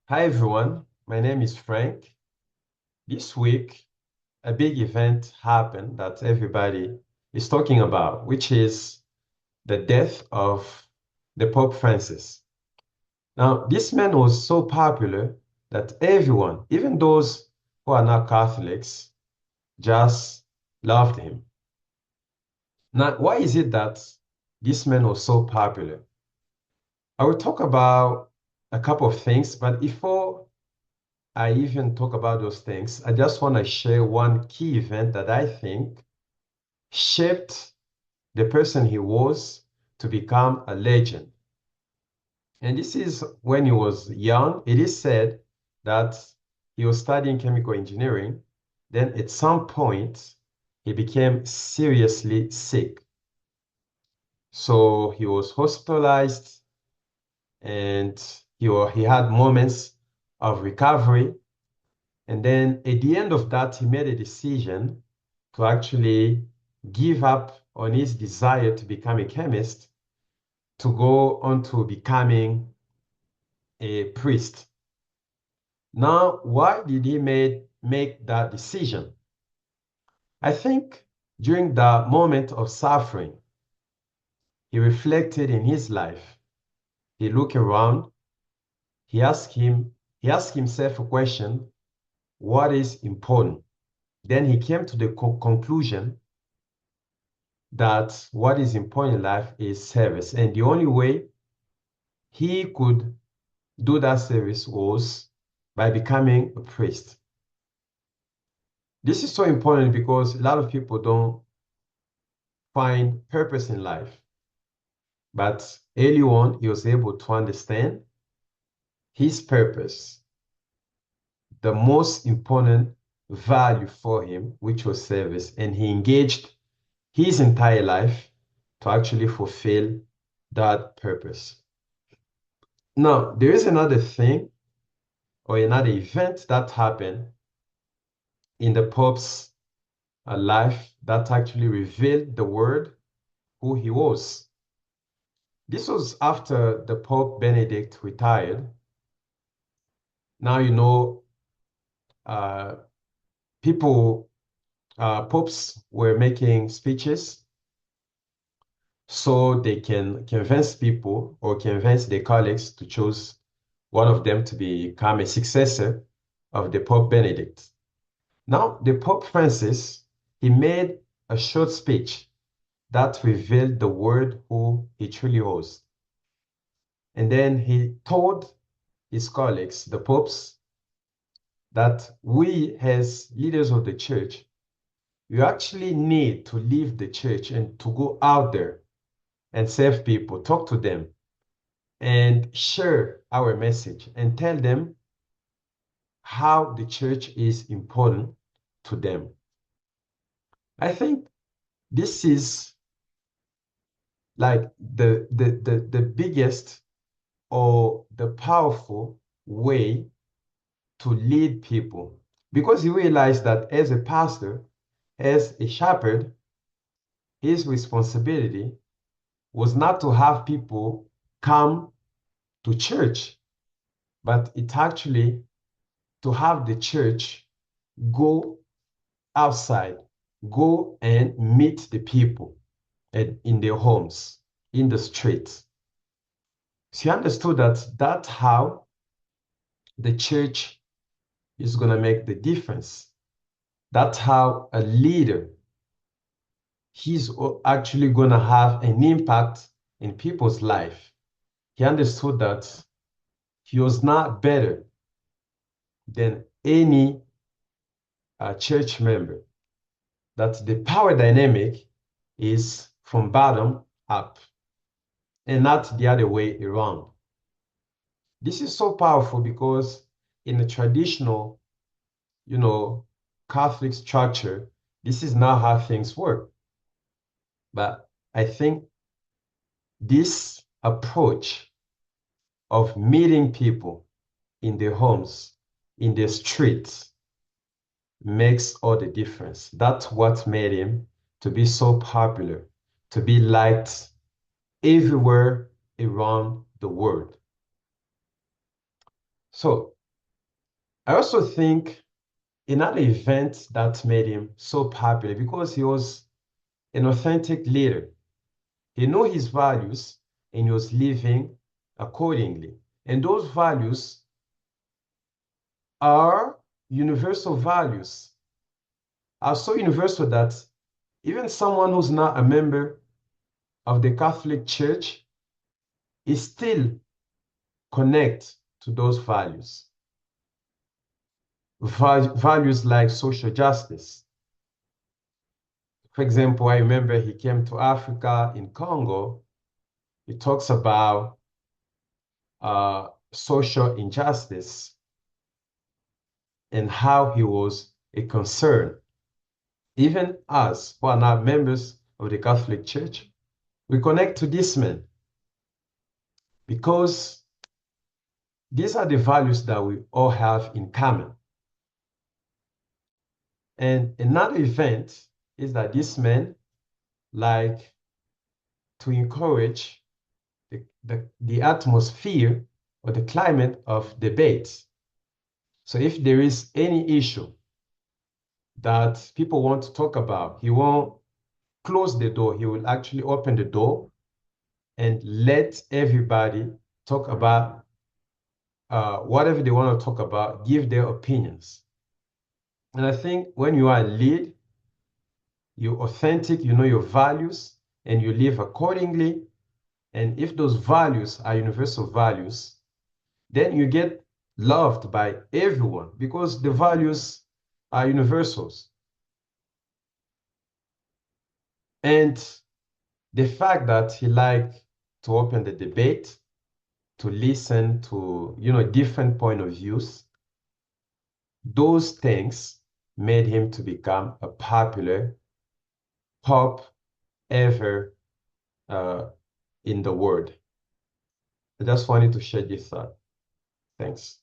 Hi everyone, my name is Frank. This week, a big event happened that everybody is talking about, which is the death of the Pope Francis. Now, this man was so popular that everyone, even those who are not Catholics, just loved him. Now, why is it that this man was so popular? I will talk about a couple of things, but before I even talk about those things, I just want to share one key event that I think shaped the person he was to become a legend. And this is when he was young. It is said that he was studying chemical engineering. Then at some point, he became seriously sick. So he was hospitalized and he had moments of recovery. And then at the end of that, he made a decision to actually give up on his desire to become a chemist to go on to becoming a priest. Now, why did he make that decision? I think during the moment of suffering, he reflected in his life. He looked around, he asked himself a question, what is important? Then he came to the conclusion that what is important in life is service. And the only way he could do that service was by becoming a priest. This is so important because a lot of people don't find purpose in life. But early on, he was able to understand his purpose, the most important value for him, which was service. And he engaged his entire life to actually fulfill that purpose. Now, there is another thing or another event that happened in the Pope's life that actually revealed the word who he was. This was after the Pope Benedict retired. Now, uh, people, popes were making speeches so they can convince people or convince their colleagues to choose one of them to become a successor of the Pope Benedict. Now, the Pope Francis, he made a short speech that revealed the word who he truly was. And then he told his colleagues, the popes, that we as leaders of the church, we actually need to leave the church and to go out there and serve people, talk to them, and share our message and tell them how the church is important to them. I think this is like the biggest or the powerful way to lead people because he realized that as a pastor, as a shepherd, his responsibility was not to have people come to church, but it actually to have the church go outside, go and meet the people in their homes, in the streets. So he understood that that's how the church is going to make the difference. That's how a leader, he's actually going to have an impact in people's life. He understood that he was not better than any church member, that the power dynamic is from bottom up and not the other way around. This is so powerful because in the traditional, you know, Catholic structure, this is not how things work. But I think this approach of meeting people in their homes, in the streets, makes all the difference. That's what made him to be so popular, to be liked everywhere around the world. So I also think another event that made him so popular because he was an authentic leader. He knew his values and he was living accordingly. And those values are universal values, are so universal that even someone who's not a member of the Catholic Church is still connect to those values. Values like social justice. For example, I remember he came to Africa in Congo. He talks about social injustice and how he was a concern. Even us who are not members of the Catholic Church, we connect to this man because these are the values that we all have in common. And another event is that this man like to encourage the atmosphere or the climate of debate. So if there is any issue that people want to talk about, he won't close the door. He will actually open the door and let everybody talk about whatever they want to talk about, give their opinions. And I think when you are a lead, you're authentic, you know your values, and you live accordingly. And if those values are universal values, then you get loved by everyone because the values are universals. And the fact that he liked to open the debate, to listen to, different point of views, those things made him to become a popular Pope ever in the world. I just wanted to share this thought. Thanks.